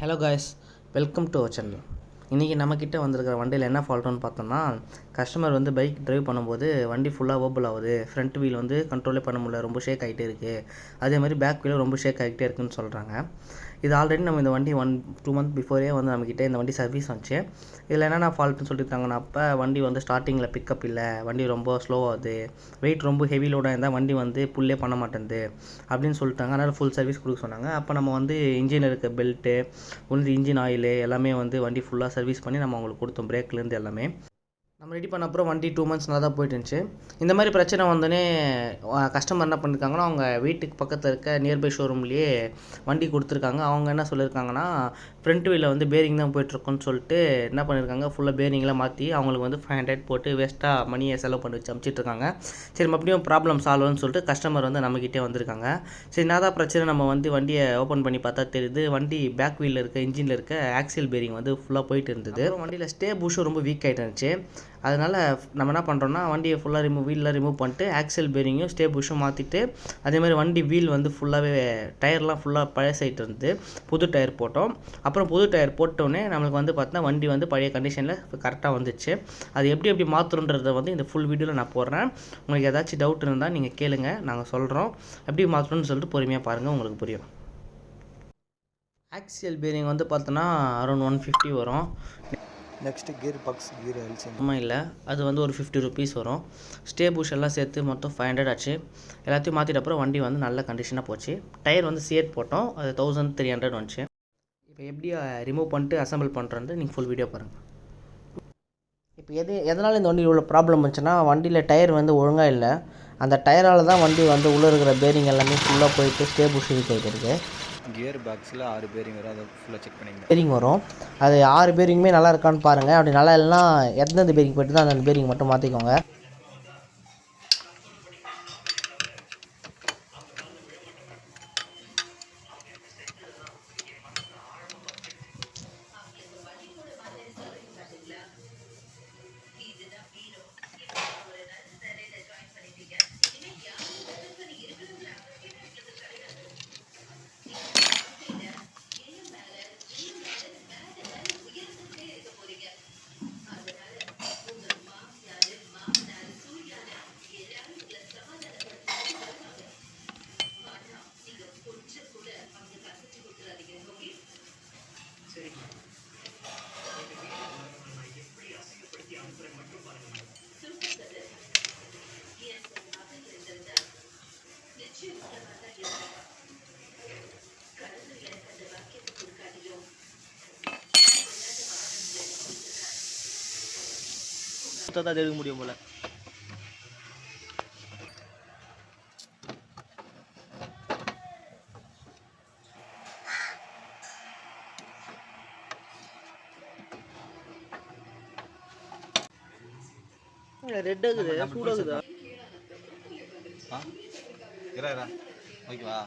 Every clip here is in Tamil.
Hello guys, welcome to our channel. இன்றைக்கி நம்மக்கிட்ட வந்திருக்கிற வண்டியில் என்ன ஃபால்ட்டுன்னு பார்த்தோம்னா, கஸ்டமர் வந்து பைக் ட்ரைவ் பண்ணும்போது வண்டி ஃபுல்லாக ஓபல் ஆகுது. ஃப்ரண்ட் வீல் வந்து கண்ட்ரோலே பண்ண முடியல, ரொம்ப ஷேக் ஆகிட்டே இருக்குது. அதே மாதிரி பேக் வீலும் ரொம்ப ஷேக் ஆகிட்டே இருக்குதுன்னு சொல்கிறாங்க. இது ஆல்ரெடி நம்ம இந்த வண்டி 1-2 மந்த் பிஃபோரே வந்து நம்மக்கிட்ட இந்த வண்டி சர்வீஸ் வந்துச்சு. இதில் என்னென்ன ஃபால்ட்டுன்னு சொல்லியிருக்காங்கன்னா, அப்போ வண்டி வந்து ஸ்டார்டிங்கில் பிக்கப் இல்லை, வண்டி ரொம்ப ஸ்லோவாகுது, வெயிட் ரொம்ப ஹெவி லோடாக இருந்தால் வண்டி வந்து புல்லே பண்ண மாட்டேங்குது அப்படின்னு சொல்லிட்டாங்க. அதனால் ஃபுல் சர்வீஸ் கொடுக்க சொன்னாங்க. அப்போ நம்ம வந்து இன்ஜினில் இருக்க பெல்ட்டு, வந்து இன்ஜின் ஆயிலு எல்லாமே வந்து வண்டி ஃபுல்லாக சர்வீஸ் பண்ணி நம்ம அவங்களுக்கு கொடுத்தோம். பிரேக்லேருந்து எல்லாமே நம்ம ரெடி பண்ண அப்புறம் வண்டி 2 மந்த்ஸ் நல்லா தான் போயிட்டு இருந்துச்சு. இந்த மாதிரி பிரச்சனை வந்தோடனே கஸ்டமர் என்ன பண்ணியிருக்காங்கன்னா, அவங்க வீட்டுக்கு பக்கத்தில் இருக்க நியர்பை ஷோரூம்லேயே வண்டி கொடுத்துருக்காங்க. அவங்க என்ன சொல்லியிருக்காங்கன்னா, ஃப்ரண்ட் வீலில் வந்து பேரிங் தான் போயிட்டுருக்குன்னு சொல்லிட்டு என்ன பண்ணியிருக்காங்க, ஃபுல்லாக பேரிங்லாம் மாற்றி அவங்களுக்கு வந்து 500 போட்டு வேஸ்ட்டாக மணியை செலவு பண்ணி வச்சு அமுச்சிட்ருக்காங்க. சரி, மறுபடியும் ப்ராப்ளம் சால்வ்னு சொல்லிட்டு கஸ்டமர் வந்து நம்மக்கிட்டே வந்திருக்காங்க. சரி, என்னதான் பிரச்சனை, நம்ம வந்து வண்டியை ஓப்பன் பண்ணி பார்த்தா தெரியுது, வண்டி பேக் வீலில் இருக்க இன்ஜினில் இருக்க ஆக்சில் பேரிங் வந்து ஃபுல்லாக போயிட்டு இருந்தது. வண்டியில் ஸ்டே புஷும் ரொம்ப வீக் ஆகிட்டு இருந்துச்சு. அதனால் நம்ம என்ன பண்ணுறோன்னா, வண்டியை ஃபுல்லாக வீலில் ரிமூவ் பண்ணிட்டு ஆக்சல் பேரிங்கும் ஸ்டே புஷும் மாற்றிட்டு, அதேமாதிரி வண்டி வீல் வந்து ஃபுல்லாகவே டயர்லாம் ஃபுல்லாக பழசாயிட்டு இருந்து புது டயர் போட்டோம். அப்புறம் புது டயர் போட்டோடனே நம்மளுக்கு வந்து பார்த்தா வண்டி வந்து பழைய கண்டிஷனில் கரெக்டாக வந்துச்சு. அது எப்படி மாற்றணுன்றதை வந்து இந்த ஃபுல் வீடியோவில் நான் போடுறேன். உங்களுக்கு ஏதாச்சும் டவுட் இருந்தால் நீங்கள் கேளுங்க, நாங்கள் சொல்கிறோம். எப்படி மாற்றணும்னு சொல்லிட்டு பொறுமையாக பாருங்கள், உங்களுக்கு புரியும். ஆக்சியல் பேரிங் வந்து பார்த்தோன்னா அரௌண்ட் 150 வரும். நெக்ஸ்ட்டு கியர் பாக்ஸ் கியர் ஆமாம், இல்லை அது வந்து ஒரு 50 ருபீஸ் வரும். ஸ்டே புஷ் எல்லாம் சேர்த்து மொத்தம் 500 ஆச்சு. எல்லாத்தையும் மாற்றிட்ட அப்புறம் வண்டி வந்து நல்ல கண்டிஷனாக போச்சு. டயர் வந்து சியட் போட்டோம், அது 1300 வந்துச்சு. இப்போ எப்படி ரிமூவ் பண்ணிட்டு அசம்பிள் பண்ணுறது நீங்கள் ஃபுல் வீடியோ பாருங்கள். இப்போ எதனால் இந்த வண்டி இவ்வளோ ப்ராப்ளம் வந்துச்சுன்னா, வண்டியில் டயர் வந்து ஒழுங்காக இல்லை. அந்த டயரால் தான் வண்டி வந்து உள்ளே இருக்கிற பேரிங் எல்லாமே ஃபுல்லாக போயிட்டு ஸ்டே புஷ் வீக் ஆகிட்டு இருக்குது. கியர் பாக்ஸில் 6 பேரிங் வரும், அதை ஃபுல்லாக செக் பண்ணிங்க. பேரிங் வரும், அது 6 பேரிங்குமே நல்லா இருக்கான்னு பாருங்கள். அப்படி நல்லா இல்லைனா எந்தெந்த பேரிங் போய்ட்டு தான் அந்த பேரிங் மட்டும் மாற்றிக்கோங்க. தான் எடுக்க முடியும் போல. ரெட் ஆகுது, சூடாகுதா? ஓகேவா?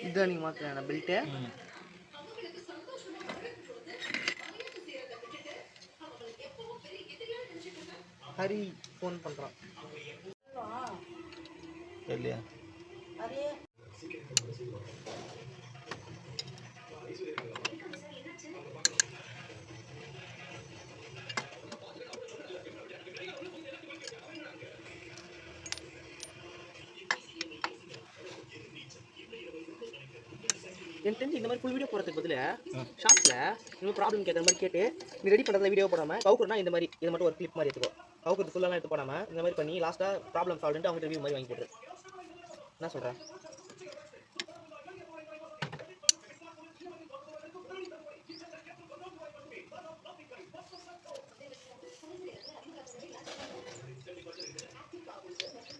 இதான் நீங்கள் மாற்றலாம் பெல்ட்டு. ஹரி ஃபோன் பண்ணுறான் இல்லையா? என் தெரிஞ்சு இந்த மாதிரி ஃபுல் வீடியோ போகிறதுக்கு பதில் ஷார்ட்ஸில் இன்னும் ப்ராப்ளம் கேட்குற மாதிரி கேட்டு நீ ரெடி பண்ணுறத வீடியோ போடாமல் கவுக்குறனா இந்த மாதிரி இது மட்டும் ஒரு கிளிப் மாதிரி எடுத்துக்கோ. கவுக்குறது ஃபுல்லாக எடுத்து போடாமல் இந்த மாதிரி பண்ணி லாஸ்ட்டாக ப்ராப்ளம் சால்வ்ட்டு அவங்க ரிவ்யூ மாதிரி வாங்கி போட்டுரு. என்ன சொல்கிறேன்?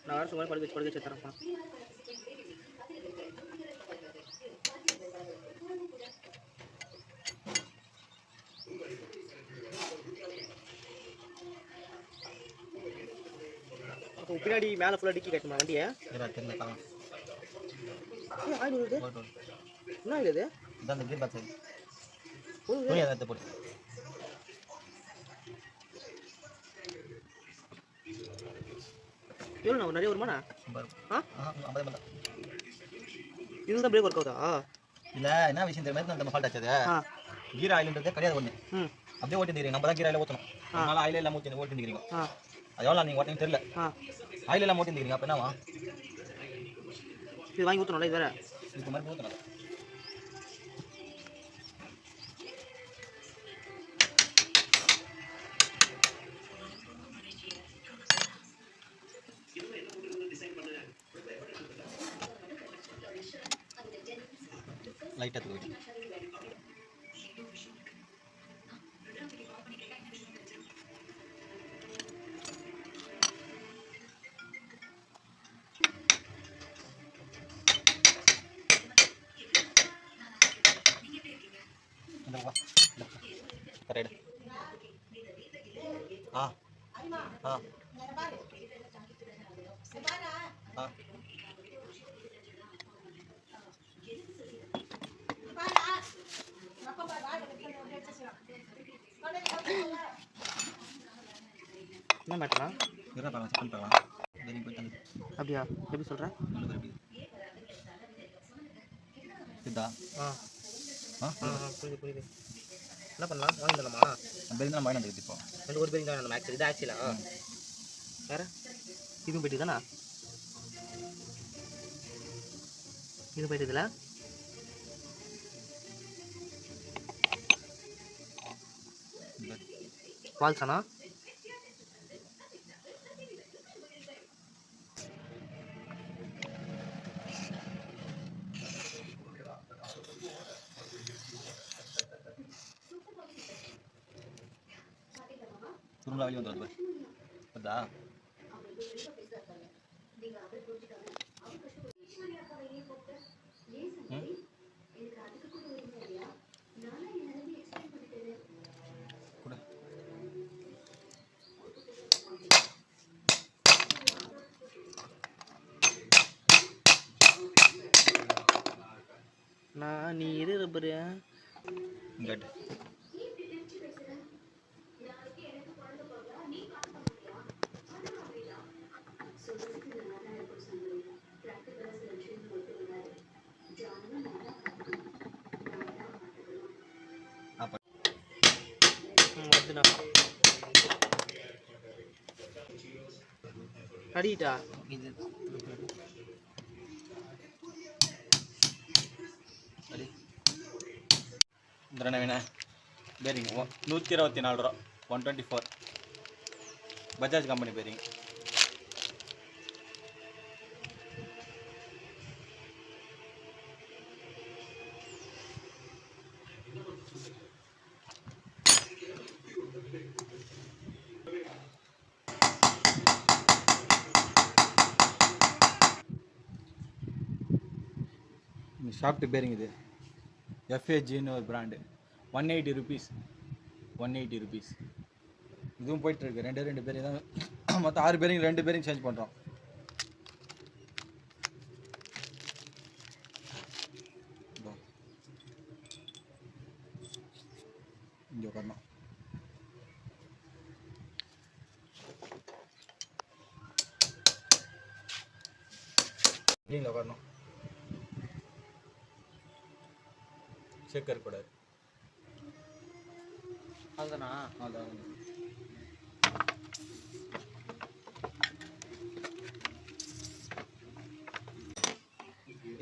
நான் வேறு சும்மா படுக்க வச்சு தரேன். அப்போ பின்னாடி மேலே ஃபுல்லாக டிக்கி கட்டுமா வண்டியை? ஆயில் வருது. என்ன ஆயில் இது? இதான் கீர் பாக்ஸ் போட்டு எவ்வளோ நிறைய வருமாண்ணா? இதுதான் பிரேக் ஒர்க் ஆகுதா? இல்லை என்ன விஷயம் தெரியுமா நம்ம ஃபால்ட் ஆச்சது கீர் ஆயில்ன்றது கிடையாது ஒன்று அப்படியே ஓட்டிருந்தீங்க. நம்ம தான் கீர் ஆயில் ஊற்றணும். அதனால ஆயில் எல்லாம் ஊற்றி ஓட்டிருந்தீங்க. அது எவ்வளோ நீங்கள் ஓட்டினு தெரியல. ஆயில் எல்லாம் ஓட்டிருந்தீங்க. அப்போ என்னவா இது வாங்கி ஊற்றணும்ல? இது வேற இது மாதிரி ஊற்றணும். லைட்டாக தூக்கி கரெக்ட். ஆ ஆ ஆ என்ன மேட்டரா? அப்படியா? எப்படி சொல்கிறேன்? புரியுது புரியுது. என்ன பண்ணலாம்? வாங்கி தரலாமா? பெரிந்தாலும் வாங்கி வந்துருக்கு. இப்போ ரெண்டு ஒரு பெரிய தான் மேக்ஸ். இது ஆக்சுவலா வேறு இதுவும் போயிட்டு தானே? இது போயிட்டு இதில் வால்சானா? துரும்புலாம் வெளியே வந்துடுது வருதா? நான் நீ இரு ரப்பரு கட். வருதுண்ணா. அடிட்டா இது இந்த வேணா பேரிங் 124 ரூபா 124 Bajaj company bearing. Shaft bearing இது எஃப்ஏஜின்னு ஒரு பிராண்டு. 180 rupees 180 rupees. இதுவும் போயிட்டுருக்கு. ரெண்டு பேரிங் தான் மொத்தம் 6 பேரிங் 2 பேரிங் சேஞ்ச் பண்ணுறோம். இங்கே உட்காரணும். இங்கே உட்காரணும். ஷேக்கர் கூடாது. அதுதானா? அதான்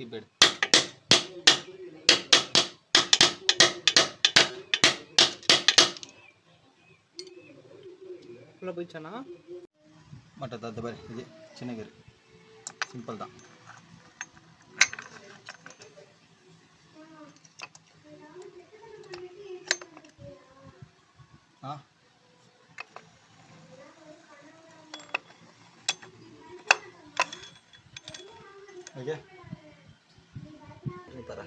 இப்போ ஃபுல்லாக போயிடுச்சாண்ணா? மற்ற தத்து பாரு, இது சின்ன கீரை சிம்பிள் தான். ஆ ஓகே பாரு.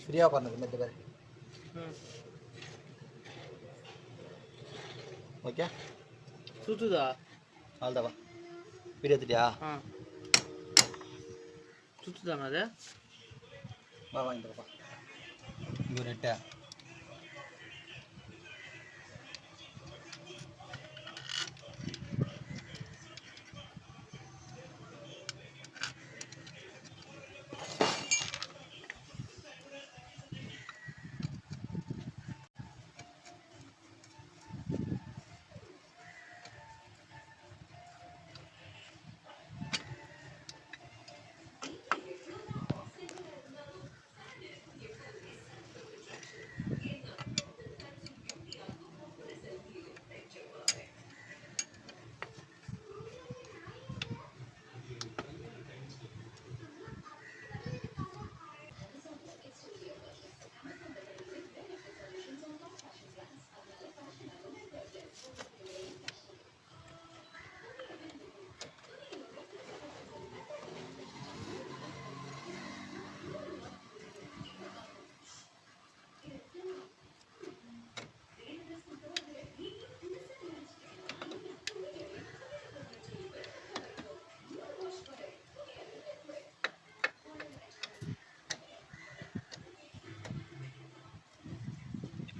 ஃப்ரீயாக உட்காந்து மெத்து பேர். ஓகே சுற்றுதா? அவ்வளோதாவா வீடியோ எடுத்துட்டியா? சுற்றுதாண்ணா அது? வா வாங்கிட்டுப்பா. இது ஒரு எட்டு.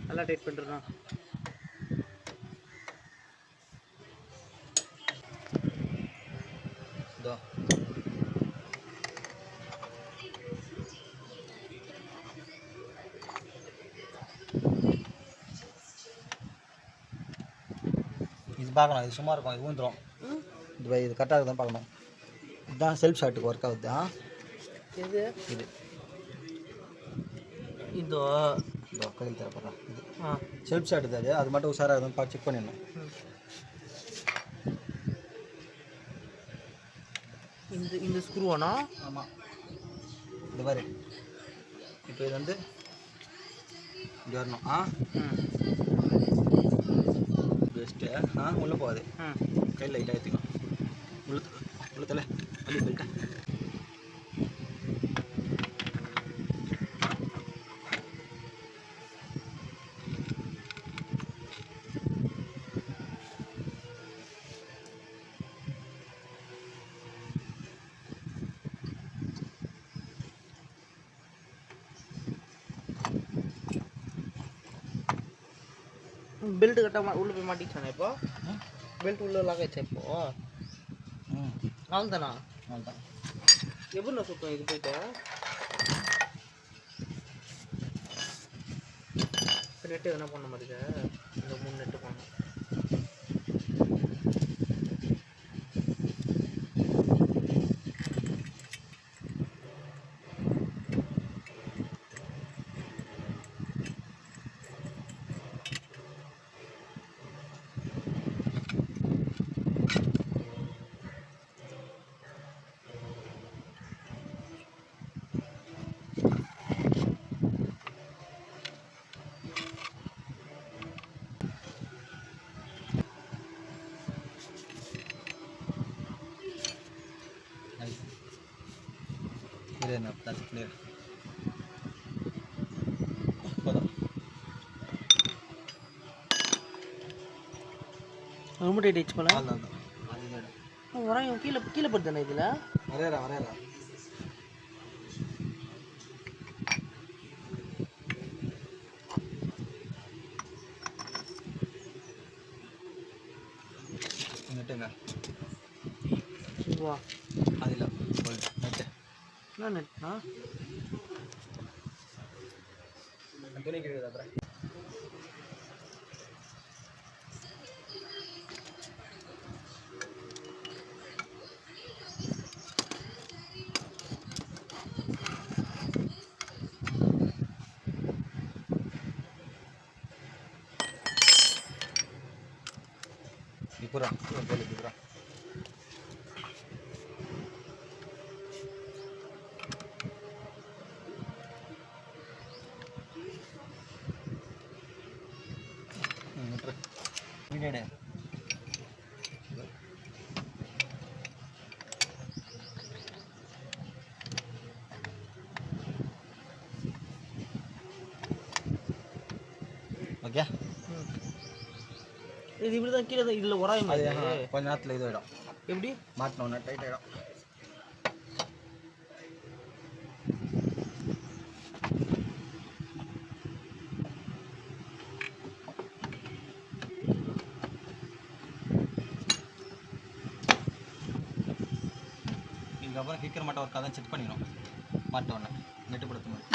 நல்லா டைட் பண்ணுறேண்ணா. இதோ இது பார்க்கணும், இது சும்மா இருக்கும், இது ஊந்துடும். இது கரெக்டாக இருக்குதான் பார்க்கணும். இதுதான் செல்ஃப் ஷாட்டுக்கு ஒர்க் ஆகுது. எது இது இதோ? இதோ கையில் தரப்படுறேன். இது செல்ஃப் ஷாட் இது. அது மட்டும் உஷாராக இருக்குதுன்னு பார்த்து செக் பண்ணிடணும். இந்த ஸ்க்ரூவாண்ணா? ஆமாம். இந்த மாதிரி இப்போ இது வந்து இங்கே வரணும். பெஸ்ட்டு. உள்ளே போகாது. கையில் லைட்டாக ஏற்றிக்கணும். உள்ள தலை வலி போயிட்டேன். பெல்ட் கரெக்டாக உள்ளே போய் மாட்டிச்சானே இப்போ? பெல்ட் உள்ளே லாக் ஆயிடுச்சா இப்போ? அவ்வளோதானா? அவ்வளோதான். எப்படி நான் சுத்தம் இது போயிட்டு நெட்டு எதனா பண்ண மாதிரி இந்த 3 நெட்டு பண்ணணும். That's clear. ரொம்ப டைட் ஆயிடுச்சு போல. அவ்வளோதான். வராங்க கீழே கீழே படுத்தானே இதில்? வரையறா நெட்டுங்க. வா அதில் நெட்டு என்ன நெட்னா? துணி கிழியுது அப்புறம். இப்போரா போல இப்போரா வீடியோடே ஓகே. இது இப்படி தான் கீழே இதில் உராயும். அது கொஞ்ச நேரத்தில் இது ஆகிடும். எப்படி மாட்டினோன்னா டைட் ஆகிடும். இதுக்கப்புறம் கிக்கர் மட்டும் ஒரு கதை செக் பண்ணிடும். மாட்டோன்னே நெட்டுப்படுத்த மாதிரி.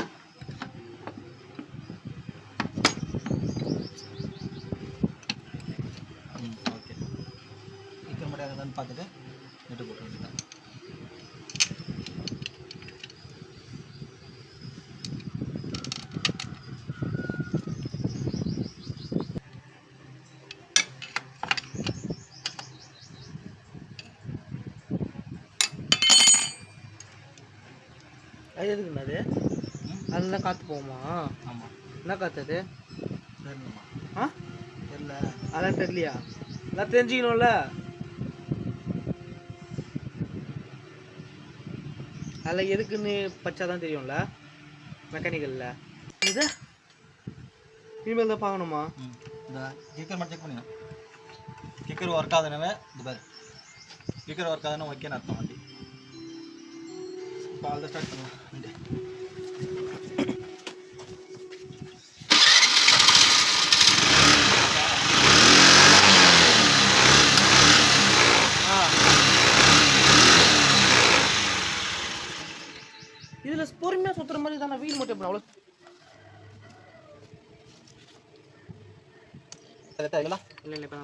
ஓகே. கிக்கர் மட்டும் எதாவது பார்த்துட்டு நெட்டு போட்டு வேண்டியதான். அது எதுக்குண்ணா அது? அதெல்லாம் காற்று போகுமா? ஆமாம். என்ன காற்று அது? சரிங்கம்மா. ஆ தெரியல. அதெல்லாம் தெரியலையா? எல்லாம் தெரிஞ்சுக்கணும்ல. அதில் எதுக்குன்னு பச்சா தான் தெரியும்ல மெக்கானிக்கலில். இது இனிமேல் தான் பார்க்கணுமா? இந்த கிக்கர் மட்டும் செக் பண்ணிடணும். கிக்கர் ஒர்க் ஆகுதுனாவே இது பாரு. கிக்கர் ஒர்க் ஆகுதுன்னா ஓகேன்னு அர்த்தம் வண்டி. இப்போ அதை ஸ்டார்ட் பண்ணலாம் வண்டி. இதில் பொறுமையாக சுற்றுற மாதிரி தானே வீல் மட்டும் எப்படி அவ்வளோ இல்லை இல்லை இப்போ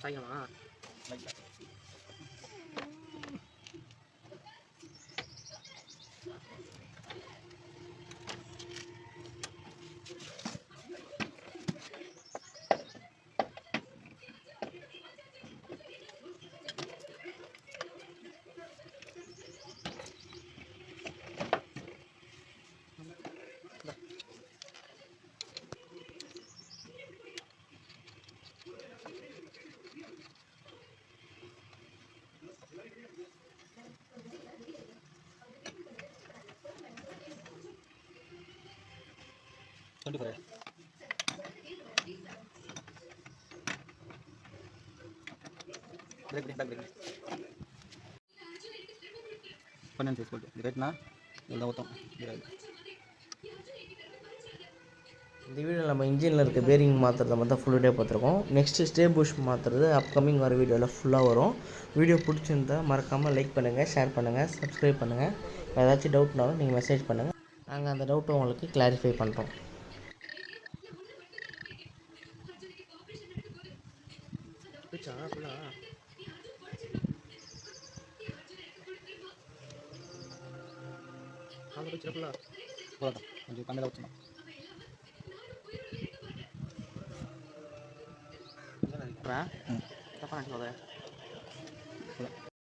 சாய்க்கலாமா? பிரேக் பண்ணு சைஸ் போட்டு இது ரேட்னா எல்லாம் ஊற்றும். இந்த வீடியோவில் நம்ம இன்ஜினில் இருக்க பேரிங் மாற்றுறத மட்டும் ஃபுல் டே பார்த்துருக்கோம். நெக்ஸ்ட்டு ஸ்டே புஷ் மாற்றுறது அப்கமிங் வர வீடியோவில் ஃபுல்லாக வரும். வீடியோ பிடிச்சிருந்தா மறக்காமல் லைக் பண்ணுங்கள், ஷேர் பண்ணுங்கள், சப்ஸ்கிரைப் பண்ணுங்கள். ஏதாச்சும் டவுட்னாலும் நீங்கள் மெசேஜ் பண்ணுங்கள். நாங்கள் அந்த டவுட்டை உங்களுக்கு கிளாரிஃபை பண்ணுறோம். கொஞ்சம் கம்மியாக வச்சுனா தப்பா நினைக்காத.